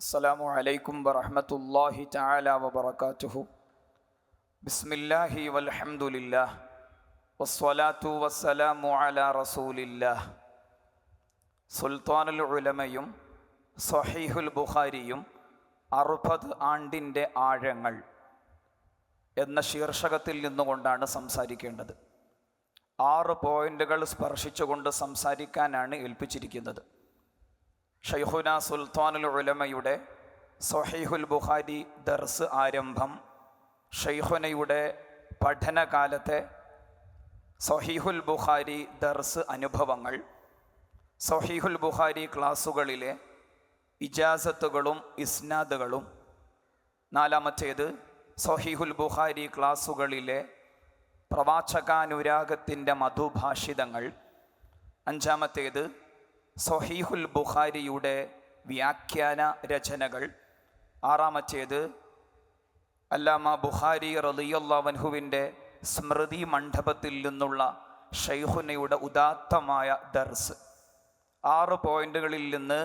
അസ്സലാമു അലൈക്കും വറഹ്മത്തുള്ളാഹി തആല വബറകാതുഹു. ബിസ്മില്ലാഹി വൽഹംദുലില്ലാഹ് വസ്സലാത്തു വസ്സലാമു അലാ റസൂലില്ലാഹ്. സുൽത്താനുൽ ഉലമയും സ്വഹീഹുൽ ബുഖാരിയും 60 ആണ്ടിൻ്റെ ആഴങ്ങൾ എന്ന ശീർഷകത്തിൽ നിന്നുകൊണ്ടാണ് സംസാരിക്കേണ്ടത്. 6 പോയിന്റുകൾ സ്പർശിച്ചുകൊണ്ട് സംസാരിക്കാനാണ് ഏൽപ്പിച്ചിരിക്കുന്നത്. ഷൈഖുന സുൽത്താനുൽ ഉലമയുടെ സ്വഹീഹുൽ ബുഖാരി ദർസ് ആരംഭം, ഷൈഖുനയുടെ പഠനകാലത്തെ സ്വഹീഹുൽ ബുഖാരി ദർസ് അനുഭവങ്ങൾ, സ്വഹീഹുൽ ബുഖാരി ക്ലാസുകളിലെ ഇജാസത്തുകളും ഇസ്നാദുകളും, നാലാമത്തേത് സ്വഹീഹുൽ ബുഖാരി ക്ലാസുകളിലെ പ്രവാചകാനുരാഗത്തിൻ്റെ മധുഭാഷിതങ്ങൾ, അഞ്ചാമത്തേത് സ്വഹീഹുൽ ബുഖാരിയുടെ വ്യാഖ്യാന രചനകൾ, ആറാമത്തേത് അല്ലാമ ബുഖാരി റളിയല്ലാഹു അൻഹുവിൻ്റെ സ്മൃതി മണ്ഡപത്തിൽ നിന്നുള്ള ഷൈഖുനയുടെ ഉദാത്തമായ ദർസ്. 6 പോയിന്റുകളിൽ നിന്ന്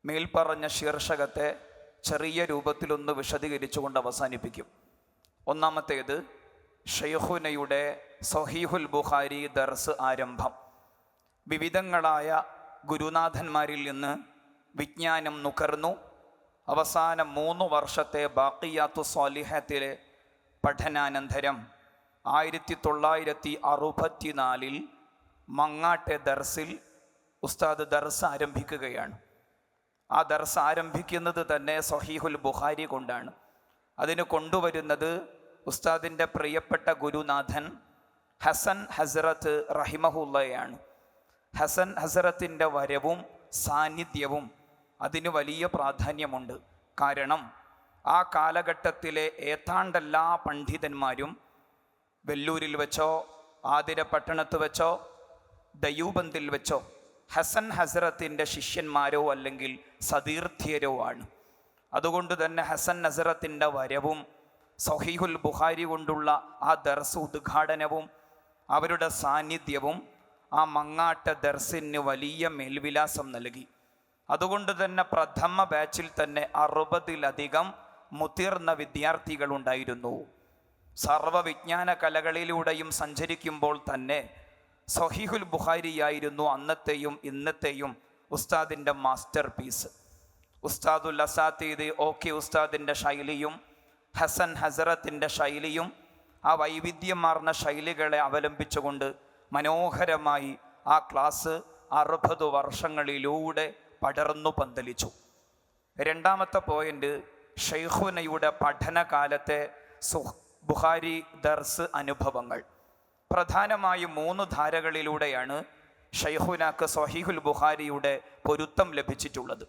മേൽപ്പറഞ്ഞ ശീർഷകത്തെ ചെറിയ രൂപത്തിലൊന്ന് വിശദീകരിച്ചുകൊണ്ട് അവസാനിപ്പിക്കും. ഒന്നാമത്തേത് ഷൈഖുനയുടെ സ്വഹീഹുൽ ബുഖാരി ദർസ് ആരംഭം. വിവിധങ്ങളായ ഗുരുനാഥന്മാരിൽ നിന്ന് വിജ്ഞാനം നുകർന്നു അവസാന 3 വർഷത്തെ ബാഖിയാത്തു സ്വാലിഹത്തിലെ പഠനാനന്തരം 1964 മങ്ങാട്ടെ ദർസിൽ ഉസ്താദ് ദർസ് ആരംഭിക്കുകയാണ്. ആ ദർസ് ആരംഭിക്കുന്നത് തന്നെ സ്വഹീഹുൽ ബുഖാരി കൊണ്ടാണ്. അതിന് കൊണ്ടുവരുന്നത് ഉസ്താദിൻ്റെ പ്രിയപ്പെട്ട ഗുരുനാഥൻ ഹസൻ ഹസ്രത്ത് റഹിമഹുള്ളയാണ്. ഹസൻ ഹസ്രത്തിൻ്റെ വരവും സാന്നിധ്യവും അതിന് വലിയ പ്രാധാന്യമുണ്ട്. കാരണം ആ കാലഘട്ടത്തിലെ ഏതാണ്ടെല്ലാ പണ്ഡിതന്മാരും വെല്ലൂരിൽ വെച്ചോ ആതിരപ്പട്ടണത്ത് വെച്ചോ ദയൂബന്തിൽ വെച്ചോ ഹസൻ ഹസ്രത്തിൻ്റെ ശിഷ്യന്മാരോ അല്ലെങ്കിൽ സതീർത്ഥ്യരോ ആണ്. അതുകൊണ്ട് തന്നെ ഹസൻ ഹസ്രത്തിൻ്റെ വരവും സ്വഹീഹുൽ ബുഖാരി കൊണ്ടുള്ള ആ ദർസ് ഉദ്ഘാടനവും അവരുടെ സാന്നിധ്യവും ആ മങ്ങാട്ട ദർസിന് വലിയ മേൽവിലാസം നൽകി. അതുകൊണ്ട് തന്നെ പ്രഥമ ബാച്ചിൽ തന്നെ 60-ലധികം മുതിർന്ന വിദ്യാർത്ഥികളുണ്ടായിരുന്നു. സർവ്വവിജ്ഞാന കലകളിലൂടെയും സഞ്ചരിക്കുമ്പോൾ തന്നെ സ്വഹീഹുൽ ബുഖാരിയായിരുന്നു അന്നത്തെയും ഇന്നത്തെയും ഉസ്താദിൻ്റെ മാസ്റ്റർ പീസ്. ഉസ്താദുൽ അസാത്തീദ് ഓക്കെ ഉസ്താദിൻ്റെ ശൈലിയും ഹസൻ ഹസ്രത്തിൻ്റെ ശൈലിയും ആ വൈവിധ്യമാർന്ന ശൈലികളെ അവലംബിച്ചുകൊണ്ട് മനോഹരമായി ആ ക്ലാസ് 60 വർഷങ്ങളിലൂടെ പടർന്നു പന്തലിച്ചു. രണ്ടാമത്തെ പോയിന്റ് ഷൈഖുനയുടെ പഠനകാലത്തെ ബുഖാരി ദർസ് അനുഭവങ്ങൾ. പ്രധാനമായും 3 ധാരകളിലൂടെയാണ് ഷൈഖുനക്ക് സ്വഹീഹുൽ ബുഖാരിയുടെ പൊരുത്തം ലഭിച്ചിട്ടുള്ളത്.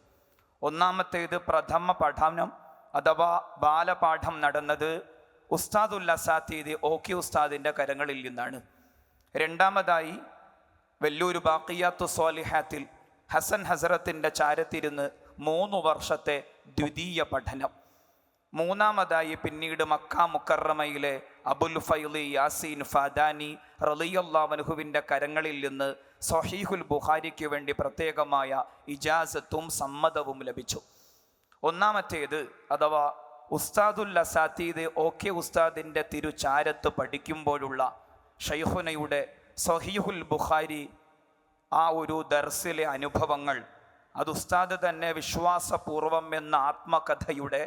ഒന്നാമത്തേത് പ്രഥമ പഠനം അഥവാ ബാലപാഠം നടന്നത് ഉസ്താദുൽ അസാത്തീദ് ഓക്കെ ഉസ്താദിൻ്റെ കരങ്ങളിൽ നിന്നാണ്. രണ്ടാമതായി വെല്ലൂര് ബാഖിയാത്തു സ്വാലിഹാത്തിൽ ഹസൻ ഹസ്രത്തിൻ്റെ ചാരത്തിരുന്ന് 3 വർഷത്തെ ദ്വിതീയ പഠനം. മൂന്നാമതായി പിന്നീട് മക്ക മുക്കറമയിലെ അബുൽ ഫൈളി യാസീൻ ഫാദാനി റളിയല്ലാഹു അൻഹുവിൻ്റെ കരങ്ങളിൽ നിന്ന് സ്വഹീഹുൽ ബുഖാരിക്ക് വേണ്ടി പ്രത്യേകമായ ഇജാസത്തും സമ്മതവും ലഭിച്ചു. ഒന്നാമത്തേത് അഥവാ ഉസ്താദുൽ അസാത്തീദ് ഓക്കെ ഉസ്താദിൻ്റെ തിരുചാരത്ത് പഠിക്കുമ്പോഴുള്ള ഷൈഖുനയുടെ സ്വഹീഹുൽ ബുഖാരി ആ ഒരു ദർസിലെ അനുഭവങ്ങൾ, അത് ഉസ്താദ് തന്നെ വിശ്വാസപൂർവം എന്ന ആത്മകഥയുടെ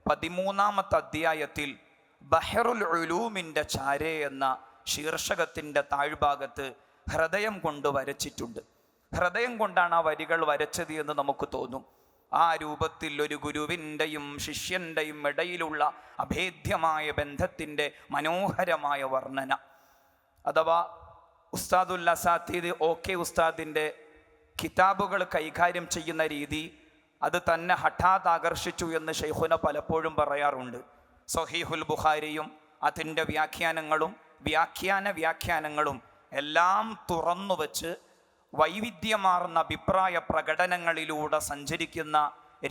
13-ാമത്തെ അധ്യായത്തിൽ ബഹറുൽ ഉലൂമിൻ്റെ ചാരേ എന്ന ശീർഷകത്തിൻ്റെ താഴ്ഭാഗത്ത് ഹൃദയം കൊണ്ട് വരച്ചിട്ടുണ്ട്. ഹൃദയം കൊണ്ടാണ് ആ വരികൾ വരച്ചത് എന്ന് നമുക്ക് തോന്നും. ആ രൂപത്തിൽ ഒരു ഗുരുവിൻ്റെയും ശിഷ്യൻ്റെയും ഇടയിലുള്ള അഭേദ്യമായ ബന്ധത്തിൻ്റെ മനോഹരമായ വർണ്ണന. അഥവാ ഉസ്താദുൽ അസാത്തീദ് ഓക്കെ ഉസ്താദിൻ്റെ കിതാബുകൾ കൈകാര്യം ചെയ്യുന്ന രീതി അത് തന്നെ ഹഠാത് ആകർഷിച്ചു എന്ന് ഷൈഖുന പലപ്പോഴും പറയാറുണ്ട്. സ്വഹീഹുൽ ബുഖാരിയും അതിൻ്റെ വ്യാഖ്യാനങ്ങളും എല്ലാം തുറന്നു വച്ച് വൈവിധ്യമാർന്ന അഭിപ്രായ പ്രകടനങ്ങളിലൂടെ സഞ്ചരിക്കുന്ന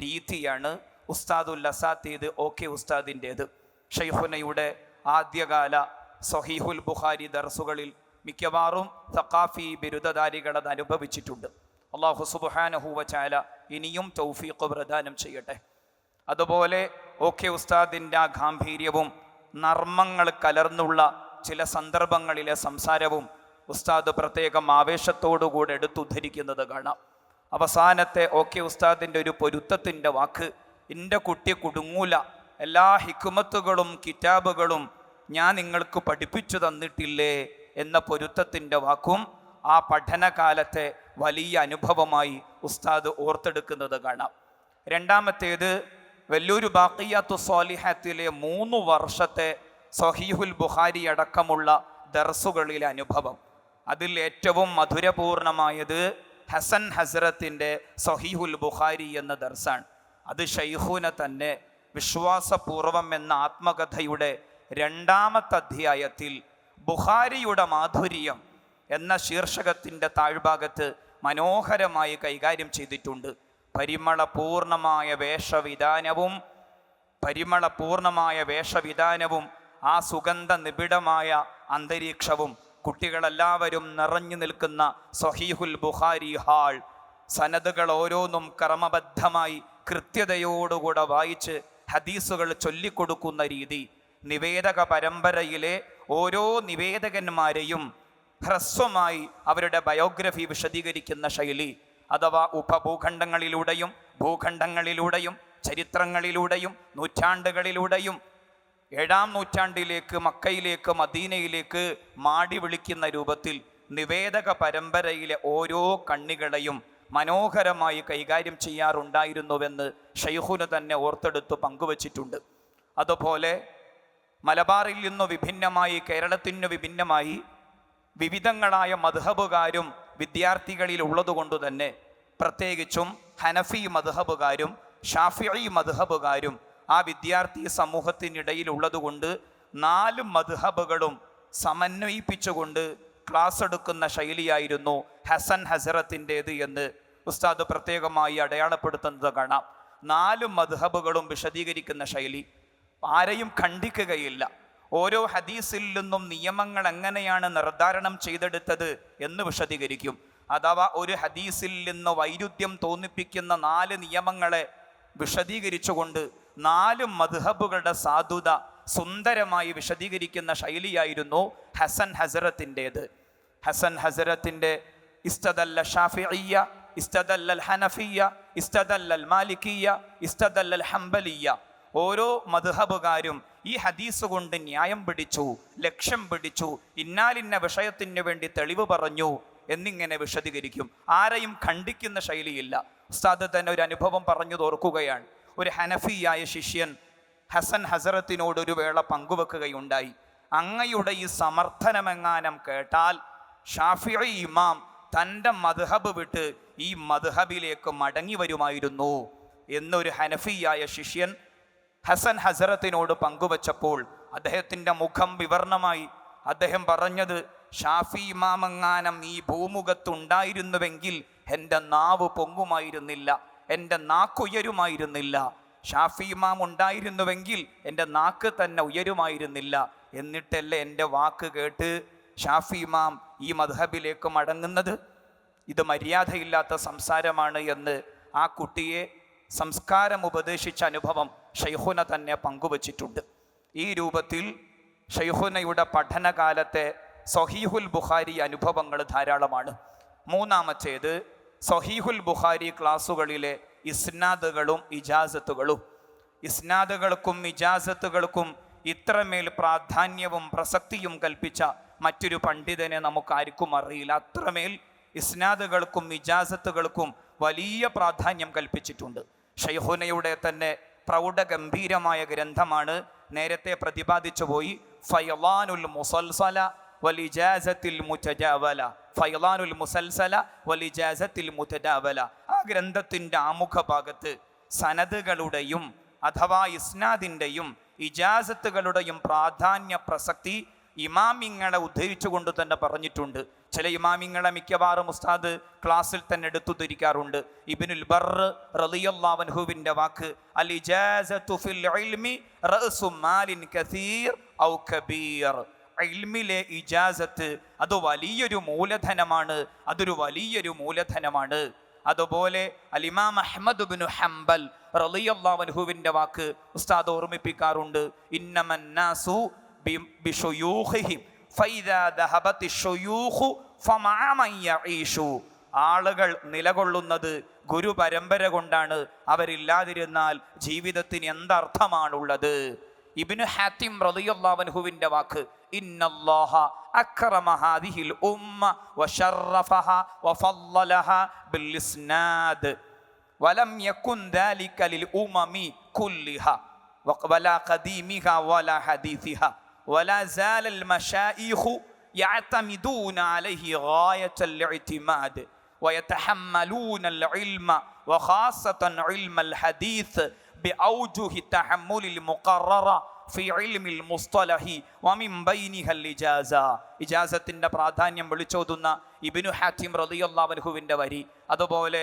രീതിയാണ് ഉസ്താദുൽ അസാത്തീദ് ഓക്കെ ഉസ്താദിൻ്റേത്. ഷൈഖുനയുടെ ആദ്യകാല സ്വഹീഹുൽ ബുഖാരി ദർസുകളിൽ മിക്കവാറും സഖാഫി ബിരുദധാരികൾ അത് അനുഭവിച്ചിട്ടുണ്ട്. അല്ലാഹു സുബ്ഹാനഹു വ തആല ഇനിയും തൗഫീഖ് പ്രദാനം ചെയ്യട്ടെ. അതുപോലെ ഓക്കെ ഉസ്താദിൻ്റെ ആ ഗാംഭീര്യവും നർമ്മങ്ങൾ കലർന്നുള്ള ചില സന്ദർഭങ്ങളിലെ സംസാരവും ഉസ്താദ് പ്രത്യേകം ആവേശത്തോടുകൂടെ എടുത്തുദ്ധരിക്കുന്നത് കാണാം. അവസാനത്തെ ഓക്കെ ഉസ്താദിൻ്റെ ഒരു പൊരുത്തത്തിൻ്റെ വാക്ക്, എൻ്റെ കുട്ടി കുടുങ്ങൂല, എല്ലാ ഹിക്മത്തുകളും കിതാബുകളും ഞാൻ നിങ്ങൾക്ക് പഠിപ്പിച്ചു തന്നിട്ടില്ലേ എന്ന പൊരുത്തത്തിൻ്റെ വാക്കും ആ പഠനകാലത്തെ വലിയ അനുഭവമായി ഉസ്താദ് ഓർത്തെടുക്കുന്നത് കാണാം. രണ്ടാമത്തേത് വല്ലൂരു ബാഖിയാത്തു സ്വാലിഹാത്തിലെ 3 വർഷത്തെ സഹീഹുൽ ബുഖാരി അടക്കമുള്ള ദർസുകളിലെ അനുഭവം. അതിൽ ഏറ്റവും മധുരപൂർണമായത് ഹസൻ ഹസ്രത്തിൻ്റെ സഹീഹുൽ ബുഖാരി എന്ന ദർസാണ്. അത് ഷൈഖുന തന്നെ വിശ്വാസപൂർവം എന്ന ആത്മകഥയുടെ 2ാമത്തെ അധ്യായത്തിൽ ബുഖാരിയുടെ മാധുര്യം എന്ന ശീർഷകത്തിൻ്റെ താഴ്ഭാഗത്ത് മനോഹരമായി കൈകാര്യം ചെയ്തിട്ടുണ്ട്. പരിമളപൂർണമായ വേഷവിധാനവും ആ സുഗന്ധ നിബിഡമായ അന്തരീക്ഷവും കുട്ടികളെല്ലാവരും നിറഞ്ഞു നിൽക്കുന്ന സഹീഹുൽ ബുഖാരി ഹാൾ, സനദുകൾ ഓരോന്നും ക്രമബദ്ധമായി കൃത്യതയോടുകൂടെ വായിച്ച് ഹദീസുകൾ ചൊല്ലിക്കൊടുക്കുന്ന രീതി, നിവേദക പരമ്പരയിലെ ഓരോ നിവേദകന്മാരെയും ഹ്രസ്വമായി അവരുടെ ബയോഗ്രഫി വിശദീകരിക്കുന്ന ശൈലി, അഥവാ ഉപഭൂഖണ്ഡങ്ങളിലൂടെയും ഭൂഖണ്ഡങ്ങളിലൂടെയും ചരിത്രങ്ങളിലൂടെയും നൂറ്റാണ്ടുകളിലൂടെയും 7ാം നൂറ്റാണ്ടിലേക്ക് മക്കയിലേക്ക് മദീനയിലേക്ക് മാടി വിളിക്കുന്ന രൂപത്തിൽ നിവേദക പരമ്പരയിലെ ഓരോ കണ്ണികളെയും മനോഹരമായി കൈകാര്യം ചെയ്യാറുണ്ടായിരുന്നുവെന്ന് ഷൈഖുന് തന്നെ ഓർത്തെടുത്ത് പങ്കുവച്ചിട്ടുണ്ട്. അതുപോലെ മലബാറിൽ നിന്നു വിഭിന്നമായി, കേരളത്തിനു വിഭിന്നമായി വിവിധങ്ങളായ മദ്ഹബുകാരും വിദ്യാർത്ഥികളിൽ ഉള്ളതുകൊണ്ട് തന്നെ പ്രത്യേകിച്ചും ഹനഫി മദ്ഹബുകാരും ഷാഫിഈ മദ്ഹബുകാരും ആ വിദ്യാർത്ഥി സമൂഹത്തിനിടയിൽ ഉള്ളതുകൊണ്ട് 4 മദ്ഹബുകളും സമന്വയിപ്പിച്ചുകൊണ്ട് ക്ലാസ് എടുക്കുന്ന ശൈലിയായിരുന്നു ഹസൻ ഹസ്രത്തിൻ്റേത് എന്ന് ഉസ്താദ് പ്രത്യേകമായി അടയാളപ്പെടുത്തുന്നത് കാണാം. 4 മദ്ഹബുകളും വിശദീകരിക്കുന്ന ശൈലി, ആരെയും ഖണ്ഡിക്കുകയില്ല. ഓരോ ഹദീസിൽ നിന്നും നിയമങ്ങൾ എങ്ങനെയാണ് നിർദ്ധാരണം ചെയ്തെടുത്തത് എന്ന് വിശദീകരിക്കും. അഥവാ ഒരു ഹദീസിൽ നിന്ന് വൈരുദ്ധ്യം തോന്നിപ്പിക്കുന്ന 4 നിയമങ്ങളെ വിശദീകരിച്ചുകൊണ്ട് 4 മദ്ഹബുകളുടെ സാധുത സുന്ദരമായി വിശദീകരിക്കുന്ന ശൈലിയായിരുന്നു ഹസൻ ഹസ്രത്തിൻ്റേത്. ഹസൻ ഹസ്രത്തിൻ്റെ ഇസ്തദല്ല ഷാഫിഇയ്യ, ഇസ്തദല്ലൽ ഹനഫിയ്യ, ഇസ്തദല്ലൽ മാലിക്കിയ്യ, ഇസ്തദല്ലൽ ഹംബലിയ്യ. ഓരോ മദ്ഹബുകാരും ഈ ഹദീസ് കൊണ്ട് ന്യായം പിടിച്ചു, ലക്ഷ്യം പിടിച്ചു, ഇന്നാലിന്ന വിഷയത്തിന് വേണ്ടി തെളിവ് പറഞ്ഞു എന്നിങ്ങനെ വിശദീകരിക്കും. ആരെയും ഖണ്ഡിക്കുന്ന ശൈലിയില്ല. ഉസ്താദ് തന്നെ ഒരു അനുഭവം പറഞ്ഞു തോർക്കുകയാണ്. ഒരു ഹനഫിയായ ശിഷ്യൻ ഹസൻ ഹസ്രത്തിനോട് ഒരു വേള പങ്കുവെക്കുകയുണ്ടായി, അങ്ങയുടെ ഈ സമർത്ഥനമെങ്ങാനം കേട്ടാൽ ഷാഫിഈ ഇമാം തൻ്റെ മദ്ഹബ് വിട്ട് ഈ മദ്ഹബിലേക്ക് മടങ്ങി വരുമായിരുന്നു എന്നൊരു ഹനഫിയായ ശിഷ്യൻ ഹസൻ ഹസ്രത്തിനോട് പങ്കുവച്ചപ്പോൾ അദ്ദേഹത്തിൻ്റെ മുഖം വിവർണമായി. അദ്ദേഹം പറഞ്ഞത്, ഷാഫി ഇമാമെങ്ങാനം ഈ ഭൂമുഖത്തുണ്ടായിരുന്നുവെങ്കിൽ എൻ്റെ നാവ് പൊങ്ങുമായിരുന്നില്ല, എൻ്റെ നാക്കുയരുമായിരുന്നില്ല. ഷാഫി ഇമാം ഉണ്ടായിരുന്നുവെങ്കിൽ എൻ്റെ നാക്ക് തന്നെ ഉയരുമായിരുന്നില്ല. എന്നിട്ടല്ലേ എൻ്റെ വാക്ക് കേട്ട് ഷാഫി ഇമാം ഈ മദ്ഹബിലേക്ക് മടങ്ങുന്നത്? ഇത് മര്യാദയില്ലാത്ത സംസാരമാണ് എന്ന് ആ കുട്ടിയെ സംസ്കാരം ഉപദേശിച്ച അനുഭവം ഷൈഖുന തന്നെ പങ്കുവച്ചിട്ടുണ്ട്. ഈ രൂപത്തിൽ ഷൈഖുനയുടെ പഠനകാലത്തെ സഹീഹുൽ ബുഖാരി അനുഭവങ്ങൾ ധാരാളമാണ്. 3ാമത്തേത് സഹീഹുൽ ബുഖാരി ക്ലാസുകളിലെ ഇസ്നാദുകളും ഇജാസത്തുകളും. ഇസ്നാദുകൾക്കും ഇജാസത്തുകൾക്കും ഇത്രമേൽ പ്രാധാന്യവും പ്രസക്തിയും കൽപ്പിച്ച മറ്റൊരു പണ്ഡിതനെ നമുക്കാർക്കും അറിയില്ല. അത്രമേൽ ഇസ്നാദുകൾക്കും ഇജാസത്തുകൾക്കും വലിയ പ്രാധാന്യം കൽപ്പിച്ചിട്ടുണ്ട്. ഷൈഖുനയുടെ തന്നെ പ്രൗഢഗംഭീരമായ ഗ്രന്ഥമാണ് നേരത്തെ പ്രതിപാദിച്ചു പോയി ഫയളാനുൽ മുസൽസല വലിജാസത്തിൽ മുതജാവല. ഫയളാനുൽ മുസൽസല വലിജാസത്തിൽ മുതജാവല. ആ ഗ്രന്ഥത്തിൻ്റെ ആമുഖ ഭാഗത്ത് സനദുകളുടെയും അഥവാ ഇസ്നാദിൻ്റെയും ഇജാസത്തുകളുടെയും പ്രാധാന്യ പ്രസക്തി ഇമാമിങ്ങളെ ഉദ്ധരിച്ചുകൊണ്ട് തന്നെ പറഞ്ഞിട്ടുണ്ട്. ചില ഇമാമിങ്ങളെ മിക്കവാറും ഉസ്താദ് ക്ലാസ്സിൽ തന്നെ എടുത്തുദ്ധരിക്കാറുണ്ട്. ഇബ്നുൽ ബർറ് റളിയല്ലാഹു അൻഹുവിൻ്റെ വാക്ക്, അൽ ഇജാസത്തു ഫിൽ ഇൽമി റഅ്സു മാലിൻ കസീർ ഔ കബീർ. ഇൽമിലെ ഇജാസത്ത് അത് വലിയൊരു മൂലധനമാണ്, അതൊരു വലിയൊരു മൂലധനമാണ്. അതുപോലെ അലിമാം അഹ്മദ് ഇബ്നു ഹംബൽ റളിയല്ലാഹു അൻഹുവിന്റെ വാക്ക് ഉസ്താദ് ഓർമ്മിപ്പിക്കാറുണ്ട്, ഇന്നമന്നാസു ബിശുയൂഖിഹിം ഫൈദാ ദഹബത്തി ശുയൂഖു ഫമഅ മൻ യഈഷു. ആളുകൾ നിലകൊള്ളുന്നത് ഗുരുപരമ്പര കൊണ്ടാണ്, അവരില്ലാതിരുന്നാൽ ജീവിതത്തിന് എന്തർത്ഥമാണുള്ളത്. ഇബ്നു ഹാത്തിം റളിയല്ലാഹു അൻഹുവിന്റെ വാക്ക്, ഇന്നല്ലാഹ അക്രമ ഹാദിഹിൽ ഉമ്മ വശറഫഹ വഫളലഹ ബിൽ ഇസ്നാദ് വലം യകുൻ ദാലിക ലിൽ ഉമമി കുല്ലിഹ വലാ ഖദീമിഹ വലാ ഹദീസിഹ വലാ സാലൽ മശായിഖു യഅതമിദൂന അലൈഹി ഗായത്തൽ ഇഅ്തിമാദ് ويتحملون العلم وخاصة علم الحديث بأوجه التحمل المقررة في علم المصطلح ومن بينها الإجازة. ഇജാസത്തിന്റെ പ്രാധാന്യം വിളിച്ചോതുന്ന ഇബ്നു ഹാത്തിം റളിയല്ലാഹു അൻഹുവിന്റെ വരി. അതുപോലെ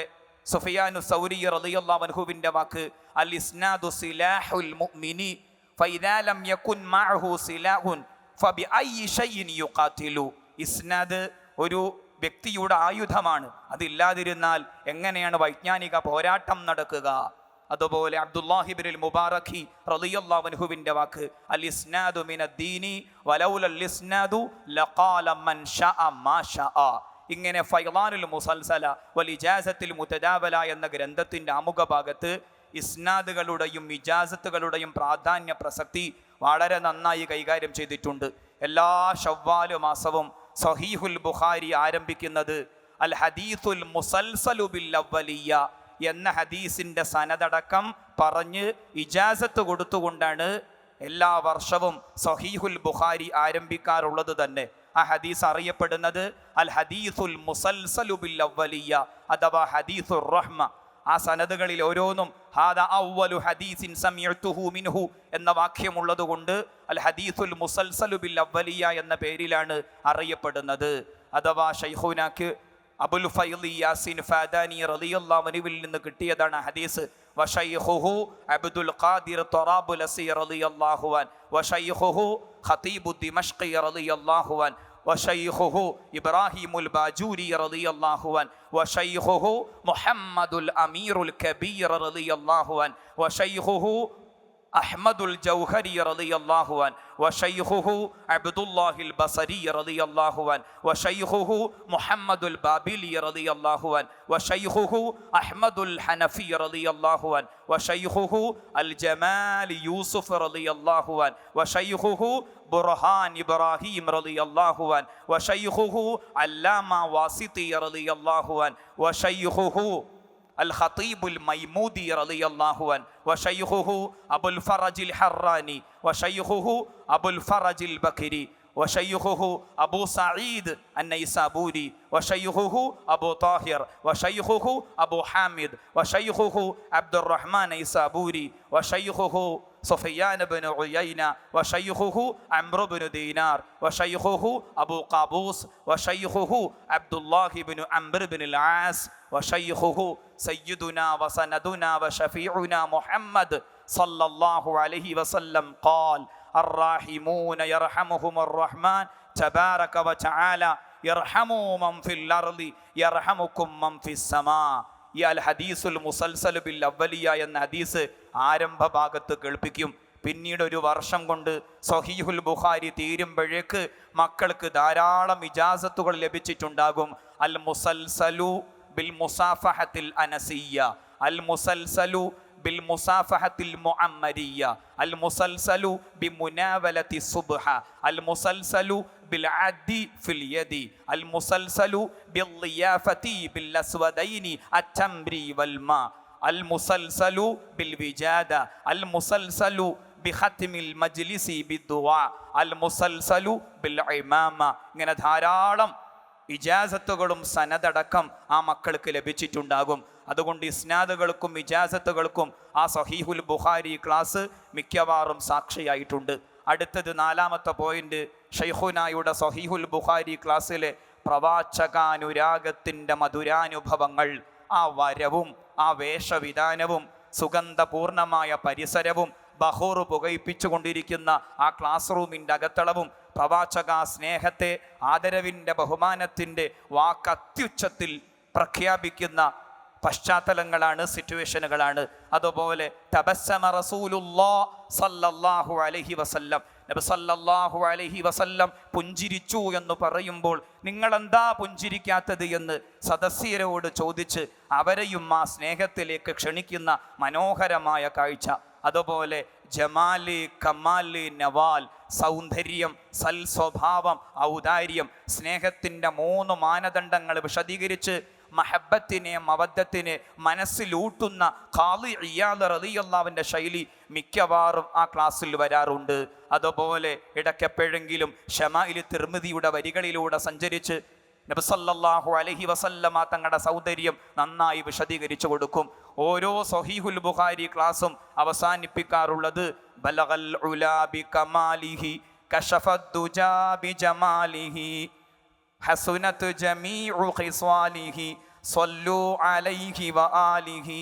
സുഫിയാനു സൗരി റളിയല്ലാഹു അൻഹുവിന്റെ വാക്ക്, അൽ ഇസ്നാദു സിലാഹുൽ മുഅ്മിനി ഫഇദാ ലം യകുൻ മഅഹു സിലാഹുൻ ഫബിഅയ്യി ഷൈഇൻ യുഖാതിലു. ഇസ്നാദ് ഒരു വ്യക്തിയുടെ ആയുധമാണ്, അതില്ലാതിരുന്നാൽ എങ്ങനെയാണ് വൈജ്ഞാനിക പോരാട്ടം നടക്കുക? അതുപോലെ അബ്ദുല്ലാഹി ഇബ്നുൽ മുബാറഖി റളിയല്ലാഹു അൻഹുവിന്റെ വാക്ക്, അൽ ഇസ്നാദു മിനദ്ദീനി വലൗലൽ ഇസ്നാദു ലഖാല മൻ ശഅ മാ ശഅ. ഇങ്ങനെ ഫൈളാനുൽ മുസൽസല വൽ ഇജാസത്തിൽ മുതദാവല എന്ന ഗ്രന്ഥത്തിന്റെ ആമുഖ ഭാഗത്ത് ഇസ്നാദുകളുടെയും ഇജാസത്തുകളുടെയും പ്രാധാന്യ പ്രസക്തി വളരെ നന്നായി കൈകാര്യം ചെയ്തിട്ടുണ്ട്. എല്ലാ ശവ്വാൽ മാസവും സഹീഹുൽ ബുഖാരി ആരംഭിക്കുന്നത് അൽ ഹദീസുൽ മുസൽസലു ബിൽ അവ്വലിയ എന്ന ഹദീസിന്റെ സനദടക്കം പറഞ്ഞ് ഇജാസത്ത് കൊടുത്തുകൊണ്ടാണ് എല്ലാ വർഷവും സഹീഹുൽ ബുഖാരി ആരംഭിക്കാറുള്ളത് തന്നെ. ആ ഹദീസ് അറിയപ്പെടുന്നത് അൽ ഹദീസുൽ മുസൽസലു ബിൽ അവ്വലിയ അഥവാ ഹദീസുർ റഹ്മ. ആ സനദുകളിൽ ഓരോന്നും ഹാദാ അവ്വലു ഹദീസിൻ സമിഅ്തുഹു മിൻഹു എന്ന വാക്യമുള്ളത് കൊണ്ട് അൽ ഹദീസുൽ മുസൽസലു ബിൽ അവ്വലിയ എന്ന പേരിലാണ് അറിയപ്പെടുന്നത്. അഥവാ ശൈഖുനാക്ക് അബുൽ ഫൈളി യാസിൻ ഫാദാനി റളിയല്ലാഹു അൻഹുവിൽ നിന്ന് കിട്ടിയതാണ് ഹദീസ്. വശൈഖുഹു അബ്ദുൽ ഖാദിർ ത്വറാബുലസി റളിയല്ലാഹു അൻ വശൈഖുഹു ഖതീബു ദിമശ്ഖി റളിയല്ലാഹു അൻ وشيخه إبراهيم الباجوري رضي الله عنه وشيخه محمد الأمير الكبير رضي الله عنه وشيخه أحمد الجوهري رضي الله عنه وشيخه عبد الله البصري رضي الله عنه وشيخه محمد البابلي رضي الله عنه وشيخه أحمد الحنفي رضي الله عنه وشيخه الجمال يوسف رضي الله عنه وشيخه برهان إبراهيم رضي الله عنه وشيخه علامة واسطي رضي الله عنه وشيخه الخطيب الميمودي رضي الله عنه وشيخه أبو الفرج الحراني وشيخه أبو الفرج البكري وشيخه أبو سعيد النيسابوري وشيخه أبو طاهر وشيخه أبو حامد وشيخه عبد الرحمن النيسابوري وشيخه سفيان بن عيينة وشيخه عمرو بن دينار وشيخه أبو قابوس وشيخه عبد الله بن عمرو بن العاص وشيخه سيدنا وسندنا وشفيعنا محمد صلى الله عليه وسلم قال الراحمون يرحمهم الرحمن تبارك وتعالى يرحموا من في الأرض يرحمكم من في السماء. ഈ അൽ ഹദീസുൽ മുസൽസൽ ബിൽ അവ്വലിയ എന്ന ഹദീസ് ആരംഭ ഭാഗത്ത് കേൾപ്പിക്കും. പിന്നീട് ഒരു വർഷം കൊണ്ട് സഹീഹുൽ ബുഖാരി തീരുമ്പോഴേക്ക് മക്കൾക്ക് ധാരാളം ഇജാസത്തുകൾ ലഭിച്ചിട്ടുണ്ടാകും. അൽ മുസൽസലു ബിൽ മുസാഫഹത്തിൽ അനസിയ്യ, അൽ മുസൽസലു ബിൽ മുസാഫഹത്തിൽ മുഅമ്മരിയ, അൽ മുസൽസലു ബി മുനാവലത്തി സുബ്ഹ, അൽ മുസൽസലു ബിൽ അദി ഫിൽ യദി, അൽ മുസൽസലു ബിൽ ളിയാഫതി ബിൽ അസ്വദൈനി അത്തംരി വൽ മാ, അൽ മുസൽസലു ബിൽ വിജാദ, അൽ മുസൽസലു ബിഖത്മിൽ മജ്ലിസി ബിദ്ദുആ, അൽ മുസൽസലു ബിൽ ഇമാമ. ഇങ്ങനെ ധാരാളം ഇജാസത്തുകളും സനദടക്കം ആ മക്കൾക്ക് ലഭിച്ചിട്ടുണ്ടാകും. അതുകൊണ്ട് ഇസ്നാദുകൾക്കും ഇജാസത്തുകൾക്കും ആ സഹീഹുൽ ബുഖാരി ക്ലാസ് മിക്കവാറും സാക്ഷിയായിട്ടുണ്ട്. അടുത്തത് നാലാമത്തെ പോയിന്റ്, ഷൈഖുനായുടെ സഹീഹുൽ ബുഖാരി ക്ലാസ്സിലെ പ്രവാചകാനുരാഗത്തിൻ്റെ മധുരാനുഭവങ്ങൾ. ആ വരവും ആ വേഷവിധാനവും സുഗന്ധപൂർണമായ പരിസരവും ബഹൂർ പുകയിപ്പിച്ചു കൊണ്ടിരിക്കുന്ന ആ ക്ലാസ് റൂമിൻ്റെ അകത്തളവും പ്രവാചക സ്നേഹത്തെ ആദരവിൻ്റെ ബഹുമാനത്തിൻ്റെ വാക്കത്യുച്ചത്തിൽ പ്രഖ്യാപിക്കുന്ന പശ്ചാത്തലങ്ങളാണ്, സിറ്റുവേഷനുകളാണ്. അതുപോലെ തബസ്സമ റസൂലുള്ളാഹി സ്വല്ലല്ലാഹു അലൈഹി വസല്ലം, നബി സല്ലല്ലാഹു അലൈഹി വസല്ലം പുഞ്ചിരിച്ചു എന്ന് പറയുമ്പോൾ നിങ്ങളെന്താ പുഞ്ചിരിക്കാത്തത് എന്ന് സദസ്യരോട് ചോദിച്ച് അവരെയും ആ സ്നേഹത്തിലേക്ക് ക്ഷണിക്കുന്ന മനോഹരമായ കാഴ്ച. അതുപോലെ ജമാല്, കമാല്, നവാൽ, സൗന്ദര്യം, സൽ സ്വഭാവം, ഔദാര്യം, സ്നേഹത്തിൻ്റെ 3 മാനദണ്ഡങ്ങൾ വിശദീകരിച്ച് മഹബത്തിനെ, മവദ്ദത്തിനെ മനസ്സിലൂട്ടുന്ന ഖാളി ഇയാദ് റളിയല്ലാഹുവിൻ്റെ ശൈലി മിക്കവാറും ആ ക്ലാസ്സിൽ വരാറുണ്ട്. അതുപോലെ ഇടയ്ക്കെപ്പോഴെങ്കിലും ശമാഇൽ തിർമിദിയുടെ വരികളിലൂടെ സഞ്ചരിച്ച് നബി സല്ലല്ലാഹു അലൈഹി വസല്ലമ തങ്ങളുടെ സൗന്ദര്യം നന്നായി വിശദീകരിച്ചു കൊടുക്കും. ഓരോ സ്വഹീഹുൽ ബുഖാരി ക്ലാസും അവസാനിപ്പിക്കാറുള്ളത് ബലഗൽ ഉലാ ബി കമാലിഹി കശഫദ് ദുജാ ബി ജമാലിഹി ഹസുനത് ജമീഉ ഖിസ്വാലിഹി സ്വല്ലു അലൈഹി വആലിഹി.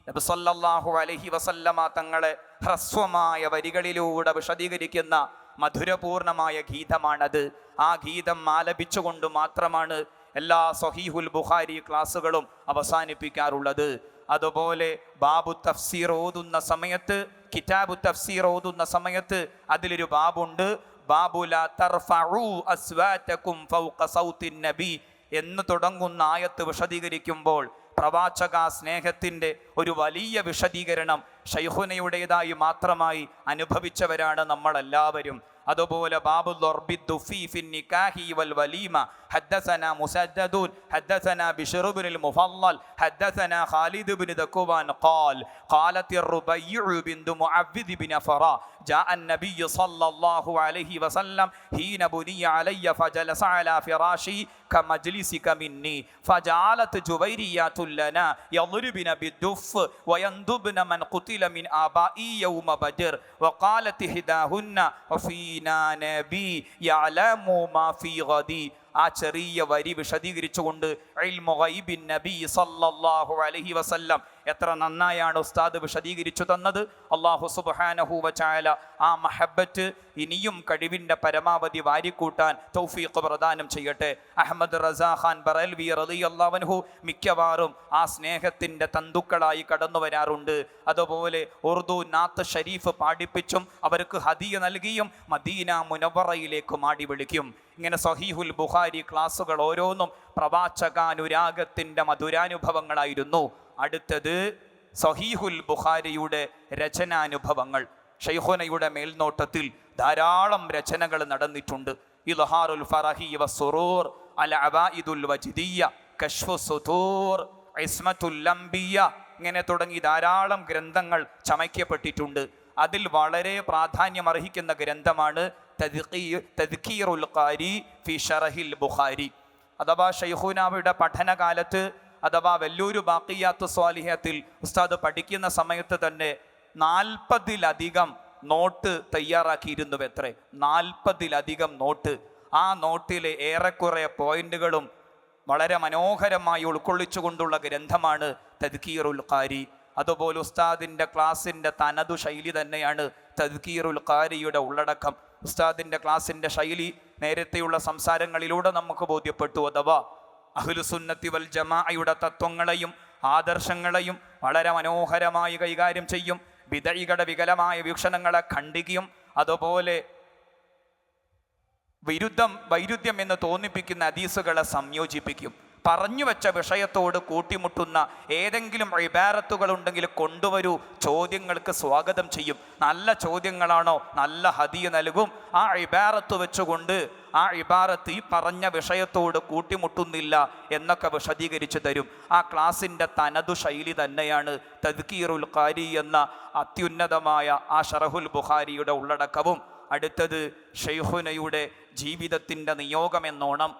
നബി സല്ലല്ലാഹു അലൈഹി വസല്ലമ തങ്ങളെ ഹ്രസ്വമായ വരികളിലൂടെ വിശദീകരിക്കുന്ന മധുരപൂർണമായ ഗീതമാണത്. ആ ഗീതം ആലപിച്ചുകൊണ്ട് മാത്രമാണ് എല്ലാ സ്വഹീഹുൽ ബുഖാരി ക്ലാസ്സുകളും അവസാനിപ്പിക്കാറുള്ളത്. അതുപോലെ ബാബു തഫ്സീർ ഓതുന്ന സമയത്ത്, കിതാബു തഫ്സീർ ഓതുന്ന സമയത്ത് അതിലൊരു ബാബുണ്ട്, ബാബു ലാ തർഫഉ അസ്വാതകും ഫൗഖ സൗത്തിൻ നബി എന്ന് തുടങ്ങുന്ന ആയത്ത് വിശദീകരിക്കുമ്പോൾ പ്രവാചക സ്നേഹത്തിൻ്റെ ഒരു വലിയ വിശദീകരണം ശൈഖുനയുടേതായി മാത്രമായി അനുഭവിച്ചവരാണ് നമ്മളെല്ലാവരും. അതുപോലെ ബാബു ദർബിദ് ഫീ നിക്കാഹി വൽ വലീമ ഹദ്ദസന മുസദ്ദദുൻ ഹദ്ദസന ബിശ്ർ ഇബ്നുൽ മുഫല്ലൽ ഹദ്ദസന ഖാലിദ് ഇബ്നു ദക്വാൻ ഖാൽ ഖാലത്തി റുബയ്യു ബിന്തു മുഅവ്വിദ് ബിൻ ഫറാ ജാഅ النبي صلى الله عليه وسلم حين بني علي فجلس على فراشي كمجلسك مني فجعلت جويريات لنا يضربن بالدف ويندبن من قتل من آبائي يوم بدر وقالت إحداهن وفينا نبي يعلم ما في غدي. ആ ചെറിയ വരി വിശദീകരിച്ചുകൊണ്ട് ഇൽമു ഗൈബിൻ നബി സല്ലല്ലാഹു അലൈഹി വസല്ലം എത്ര നന്നായാണ് ഉസ്താദ് വിശദീകരിച്ചു തന്നത്. അല്ലാഹു സുബ്ഹാനഹു വ തആല ആ മഹബ്ബത്ത് ഇനിയും കഴിവിൻ്റെ പരമാവധി വാരിക്കൂട്ടാൻ തൗഫീഖ് പ്രദാനം ചെയ്യട്ടെ. അഹമ്മദ് റസാ ഖാൻ ബറൽവി റളിയല്ലാഹു അൻഹു മിക്കവാറും ആ സ്നേഹത്തിൻ്റെ തന്തുക്കളായി കടന്നു വരാറുണ്ട്. അതുപോലെ ഉറുദു നാത്ത് ഷരീഫ് പാടിപ്പിച്ചും അവർക്ക് ഹദിയ നൽകിയും മദീന മുനവ്വറയിലേക്ക് മാടി വിളിക്കും. ഇങ്ങനെ സ്വഹീഹുൽ ബുഖാരി ക്ലാസ്സുകൾ ഓരോന്നും പ്രവാചകാനുരാഗത്തിൻ്റെ മധുരാനുഭവങ്ങളായിരുന്നു. അടുത്തത് സ്വഹീഹുൽ ബുഖാരിയുടെ രചനാനുഭവങ്ങൾ. ശൈഖുനയുടെ മേൽനോട്ടത്തിൽ ധാരാളം രചനകൾ നടന്നിട്ടുണ്ട്. ഇദ്ഹാറുൽ ഫറഹി വസ്സുറൂർ, അൽ അവായിദുൽ വജ്ദിയ്യ, കശ്ഫു സുതൂർ, ഇസ്മത്തുൽ അംബിയ, ഇങ്ങനെ തുടങ്ങി ധാരാളം ഗ്രന്ഥങ്ങൾ ചമയ്ക്കപ്പെട്ടിട്ടുണ്ട്. അതിൽ വളരെ പ്രാധാന്യം അർഹിക്കുന്ന ഗ്രന്ഥമാണ് തദ്കീറുൽ ഖാരി ഫി ശറഹിൽ ബുഖാരി. അഥവാ ശൈഖുനായുടെ പഠനകാലത്ത് അഥവാ വെല്ലൂർ ബാഖിയാത്തു സ്വാലിഹത്തിൽ ഉസ്താദ് പഠിക്കുന്ന സമയത്ത് തന്നെ 40-ലധികം നോട്ട് തയ്യാറാക്കിയിരുന്നു. എത്ര? 40-ലധികം നോട്ട്. ആ നോട്ടിലെ ഏറെക്കുറെ പോയിന്റുകളും വളരെ മനോഹരമായി ഉൾക്കൊള്ളിച്ചുകൊണ്ടുള്ള ഗ്രന്ഥമാണ് തദ്കീറുൽ ഖാരി. അതുപോലെ ഉസ്താദിൻ്റെ ക്ലാസിൻ്റെ തനതു ശൈലി തന്നെയാണ് തദ്കീറുൽ ഖാരിയുടെ ഉള്ളടക്കം. ഉസ്താദിൻ്റെ ക്ലാസിൻ്റെ ശൈലി നേരത്തെയുള്ള സംസാരങ്ങളിലൂടെ നമുക്ക് ബോധ്യപ്പെട്ടു. അഥവാ അഹ്ലുസുന്നത്തി വൽ ജമാഅയുടെ തത്വങ്ങളെയും ആദർശങ്ങളെയും വളരെ മനോഹരമായി കൈകാര്യം ചെയ്യും. ബിദഈകളുടെ വികലമായ വീക്ഷണങ്ങളെ ഖണ്ഡിക്കും. അതുപോലെ വൈരുദ്ധ്യം എന്ന് തോന്നിപ്പിക്കുന്ന ഹദീസുകളെ സംയോജിപ്പിക്കും. പറഞ്ഞു വെച്ച വിഷയത്തോട് കൂട്ടിമുട്ടുന്ന ഏതെങ്കിലും ഇബാറത്തുകൾ ഉണ്ടെങ്കിൽ കൊണ്ടുവരൂ, ചോദ്യങ്ങൾക്ക് സ്വാഗതം ചെയ്യും. നല്ല ചോദ്യങ്ങളാണോ നല്ല ഹദിയ നൽകും. ആ ഇബാറത്ത് വെച്ചുകൊണ്ട് ആ ഇബാറത്ത് ഈ പറഞ്ഞ വിഷയത്തോട് കൂട്ടിമുട്ടുന്നില്ല എന്നൊക്കെ വിശദീകരിച്ചു തരും. ആ ക്ലാസിൻ്റെ തനതു ശൈലി തന്നെയാണ് തദ്കീറുൽ ഖാരി എന്ന അത്യുന്നതമായ ആ ശറഹുൽ ബുഖാരിയുടെ ഉള്ളടക്കവും. അടുത്തത് ശൈഖുനയുടെ ജീവിതത്തിൻ്റെ നിയോഗമെന്നോണം,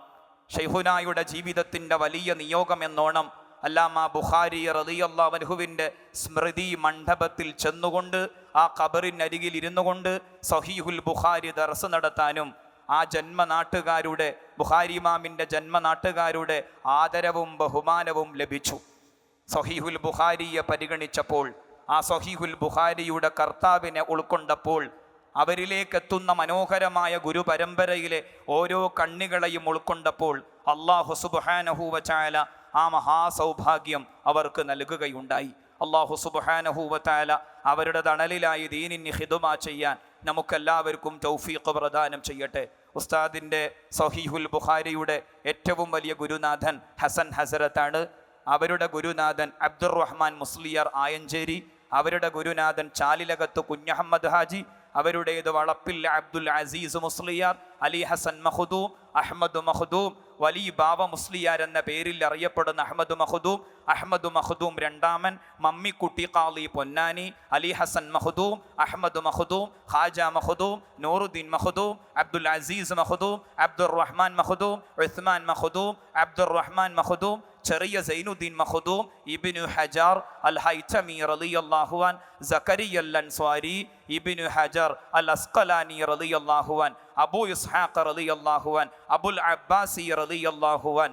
ശൈഖുനായുടെ ജീവിതത്തിൻ്റെ വലിയ നിയോഗമെന്നോണം അല്ലാമ ബുഖാരി റളിയല്ലാഹു അൻഹുവിൻ്റെ സ്മൃതി മണ്ഡപത്തിൽ ചെന്നുകൊണ്ട് ആ ഖബറിനരികിൽ ഇരുന്നു കൊണ്ട് സ്വഹീഹുൽ ബുഖാരി ദർസ് നടത്താനും ആ ജന്മനാട്ടുകാരുടെ, ബുഖാരി ഇമാമിൻ്റെ ജന്മനാട്ടുകാരുടെ ആദരവും ബഹുമാനവും ലഭിച്ചു. സ്വഹീഹുൽ ബുഖാരിയെ പരിഗണിച്ചപ്പോൾ, ആ സ്വഹീഹുൽ ബുഖാരിയുടെ കർത്താവിനെ ഉൾക്കൊണ്ടപ്പോൾ, അവരിലേക്കെത്തുന്ന മനോഹരമായ ഗുരുപരമ്പരയിലെ ഓരോ കണ്ണികളെയും ഉൾക്കൊണ്ടപ്പോൾ അല്ലാഹു സുബ്ഹാനഹു വ തആല ആ മഹാസൗഭാഗ്യം അവർക്ക് നൽകുകയുണ്ടായി. അല്ലാഹു സുബ്ഹാനഹു വ തആല അവരുടെ തണലിലായി ദീനിന് ഖിദ്മ ചെയ്യാൻ നമുക്കെല്ലാവർക്കും തൗഫീഖ് പ്രദാനം ചെയ്യട്ടെ. ഉസ്താദിൻ്റെ സഹീഹുൽ ബുഖാരിയുടെ ഏറ്റവും വലിയ ഗുരുനാഥൻ ഹസൻ ഹസരത്താണ്. അവരുടെ ഗുരുനാഥൻ അബ്ദുറഹ്മാൻ മുസ്ലിയാർ ആയഞ്ചേരി, അവരുടെ ഗുരുനാഥൻ ചാലിലകത്ത് കുഞ്ഞഹമ്മദ് ഹാജി, അവരുടേത് വളപ്പിൽ അബ്ദുൽ അസീസ് മുസ്ലിയാർ, അലി ഹസൻ മഖ്ദൂം, അഹമ്മദ് മഖ്ദൂം, വലി ബാവ മുസ്ലിയാർ എന്ന പേരിൽ അറിയപ്പെടുന്ന അഹമ്മദ് മഖ്ദൂം രണ്ടാമൻ, മമ്മിക്കുട്ടി ഖാളി പൊന്നാനി, അലി ഹസൻ മഖ്ദൂം, അഹമ്മദ് മഖ്ദൂം, ഖാജ മഖ്ദൂം, നൂറുദ്ദീൻ മഖ്ദൂം, അബ്ദുൽ അസീസ് മഖ്ദൂം, അബ്ദുറഹ്മാൻ മഖ്ദൂം, ഉസ്മാൻ മഖ്ദൂം, അബ്ദുറഹ്മാൻ മഖ്ദൂം, ചെറിയ സൈനുദ്ദീൻ മഖ്ദൂം, ഇബ്നു ഹജർ അൽ ഹൈതമി റളിയല്ലാഹു അൻ, സക്കരിയ അൽ അൻസ്വാരി, ഇബ്നു ഹജർ അൽ അസ്ഖലാനി റളിയല്ലാഹു അൻ, അബൂ ഇസ്ഹാഖ് റളിയല്ലാഹു അൻ, അബുൽ അബ്ബാസി റളിയല്ലാഹു അൻ,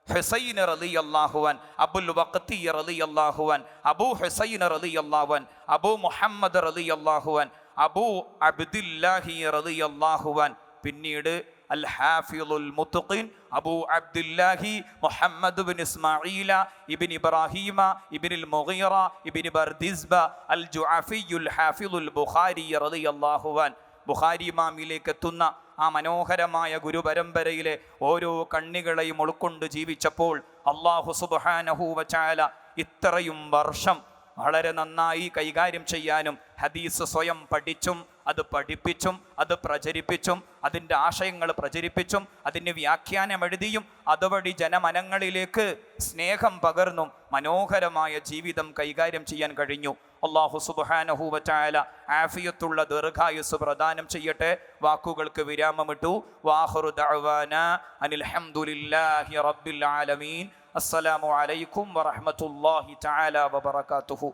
ഹുസൈൻ റളിയല്ലാഹു അൻ, അബുൽ വഖ്തി റളിയല്ലാഹു അൻ, അബൂ ഹുസൈൻ റളിയല്ലാഹു അൻ, അബൂ മുഹമ്മദ് റളിയല്ലാഹു അൻ, അബൂ അബ്ദുല്ലാഹി റളിയല്ലാഹു അൻ, പിന്നീട് അൽ ഹാഫിളുൽ മുത്ഖിൻ അബൂ അബ്ദുല്ലാഹി മുഹമ്മദ് ബിൻ ഇസ്മാഈല ഇബ്ൻ ഇബ്രാഹീമ ഇബ്നുൽ മുഗീറ ഇബ്ൻ ബർദിസ്ബ അൽ ജുഅഫിയുൽ ഹാഫിളുൽ ബുഖാരി റളിയല്ലാഹു അൻ. ബുഖാരി ഇമാമിലേക്ക് എത്തുന്ന ആ മനോഹരമായ ഗുരുപരമ്പരയിലെ ഓരോ കണ്ണികളെയും ഉൾക്കൊണ്ട് ജീവിച്ചപ്പോൾ അല്ലാഹു സുബ്ഹാനഹു വ തആല ഇത്രയും വർഷം വളരെ നന്നായി കൈകാര്യം ചെയ്യാനും ഹദീസ് സ്വയം പഠിച്ചും അത് പഠിപ്പിച്ചും അത് പ്രചരിപ്പിച്ചും അതിൻ്റെ ആശയങ്ങൾ പ്രചരിപ്പിച്ചും അതിന് വ്യാഖ്യാനം എഴുതിയും അതുവഴി ജനമനങ്ങളിലേക്ക് സ്നേഹം പകർന്നും മനോഹരമായ ജീവിതം കൈകാര്യം ചെയ്യാൻ കഴിഞ്ഞു. അല്ലാഹു സുബ്ഹാനഹു വ തആല ആഫിയത്തുള്ള ദീർഘായുസ് പ്രദാനം ചെയ്യട്ടെ. വാക്കുകൾക്ക് വിരാമമിട്ടു. വാഖിറു ദഅവാനാ അനിൽ ഹംദുലില്ലാഹി റബ്ബിൽ ആലമീൻ. അസ്സലാമു അലൈക്കും വറഹ്മത്തുള്ളാഹി തആല വബറകാതുഹു.